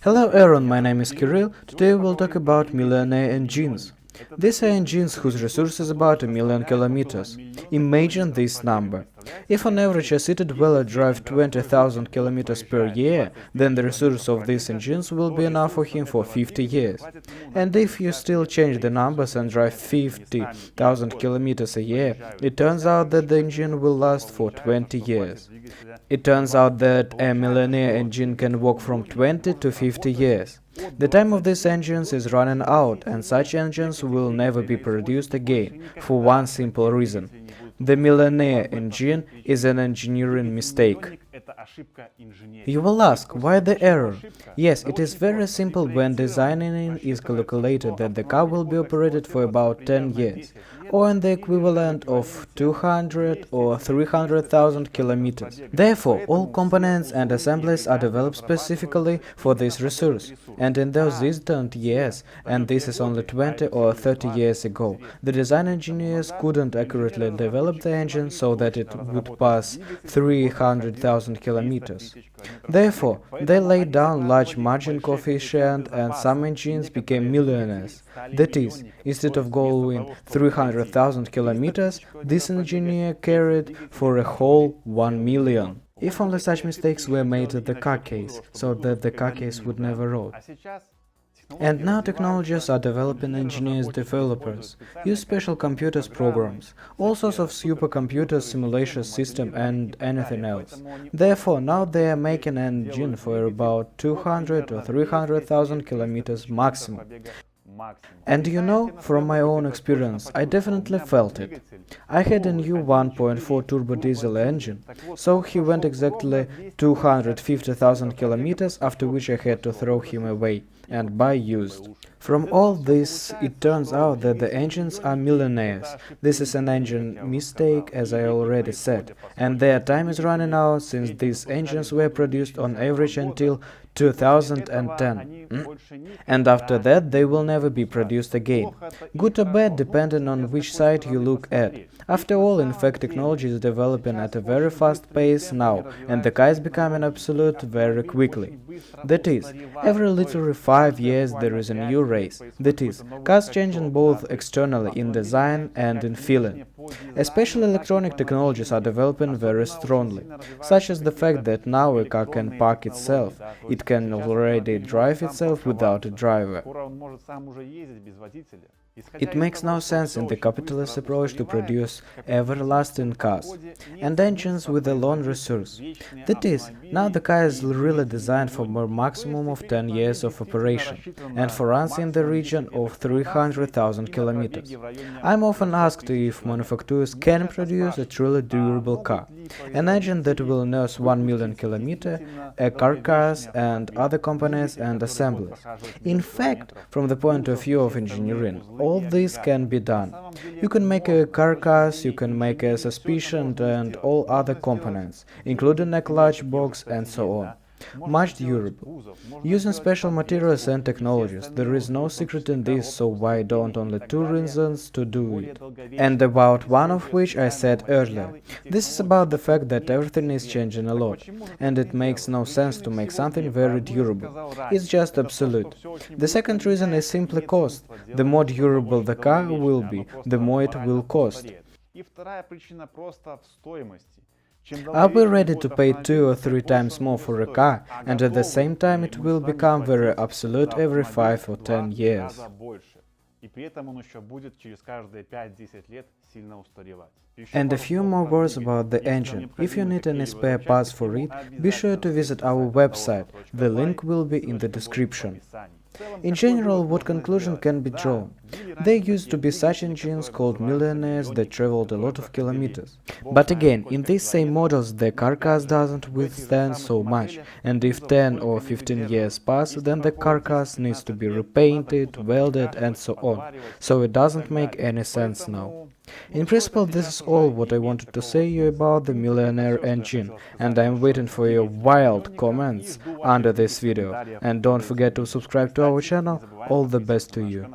Hello Aaron, my name is Kirill. Today we'll talk about Millionaire engines. These are engines whose resource is about 1,000,000 kilometers. Imagine this number. If on average a city dweller drives 20,000 kilometers per year, then the resource of these engines will be enough for him for 50 years. And if you still change the numbers and drive 50,000 kilometers a year, it turns out that the engine will last for 20 years. It turns out that a Millionaire engine can work from 20 to 50 years. The time of these engines is running out, and such engines will never be produced again, for one simple reason. The Millionaire engine is an engineering mistake. You will ask, why the error? Yes, it is very simple. When designing is calculated that the car will be operated for about 10 years, or in the equivalent of 200 or 300,000 kilometers. Therefore, all components and assemblies are developed specifically for this resource. And in those distant years, and this is only 20 or 30 years ago, the design engineers couldn't accurately develop the engine so that it would pass 300,000 kilometers. Therefore, they laid down large margin coefficient, and some engines became millionaires. That is, instead of going 300,000 kilometers, this engineer carried for a whole 1 million. If only such mistakes were made at the car case, so that the car case would never rot. And now technologists are developing engineers developers, use special computers programs, all sorts of supercomputers, simulation system and anything else. Therefore, now they are making an engine for about 200 or 300,000 kilometers maximum. And you know, from my own experience, I definitely felt it. I had a new 1.4 turbo diesel engine, so he went exactly 250,000 kilometers, after which I had to throw him away and buy used. From all this, it turns out that the engines are millionaires. This is an engine mistake, as I already said, and their time is running out since these engines were produced on average until 2010. And after that, they will never be produced again. Good or bad, depending on which side you look at. After all, in fact, technology is developing at a very fast pace now, and the car is becoming obsolete very quickly. That is, every literally 5 years there is a new race. That is, cars changing both externally in design and in feeling. Especially electronic technologies are developing very strongly, such as the fact that now a car can park itself, it can already drive itself without a driver. It makes no sense in the capitalist approach to produce everlasting cars and engines with a long resource. That is, now the car is really designed for a maximum of 10 years of operation and for runs in the region of 300,000 kilometers. I'm often asked if manufacturers can produce a truly durable car, an engine that will nurse 1 million kilometers, a carcass and other components and assemblies. In fact, from the point of view of engineering, all this can be done. You can make a carcass, you can make a suspension and all other components, including a clutch box and so on. Much durable. Using special materials and technologies, there is no secret in this, so why don't only two reasons to do it? And about one of which I said earlier. This is about the fact that everything is changing a lot, and it makes no sense to make something very durable. It's just absolute. The second reason is simply cost. The more durable the car will be, the more it will cost. Are we ready to pay 2 or 3 times more for a car, and at the same time it will become very obsolete every 5 or 10 years? And a few more words about the engine. If you need any spare parts for it, be sure to visit our website. The link will be in the description. In general, what conclusion can be drawn? There used to be such engines called millionaires that traveled a lot of kilometers. But again, in these same models the carcass doesn't withstand so much, and if 10 or 15 years pass, then the carcass needs to be repainted, welded and so on, so it doesn't make any sense now. In principle, this is all what I wanted to say you about the Millionaire engine, and I'm waiting for your wild comments under this video. And don't forget to subscribe to our channel. All the best to you.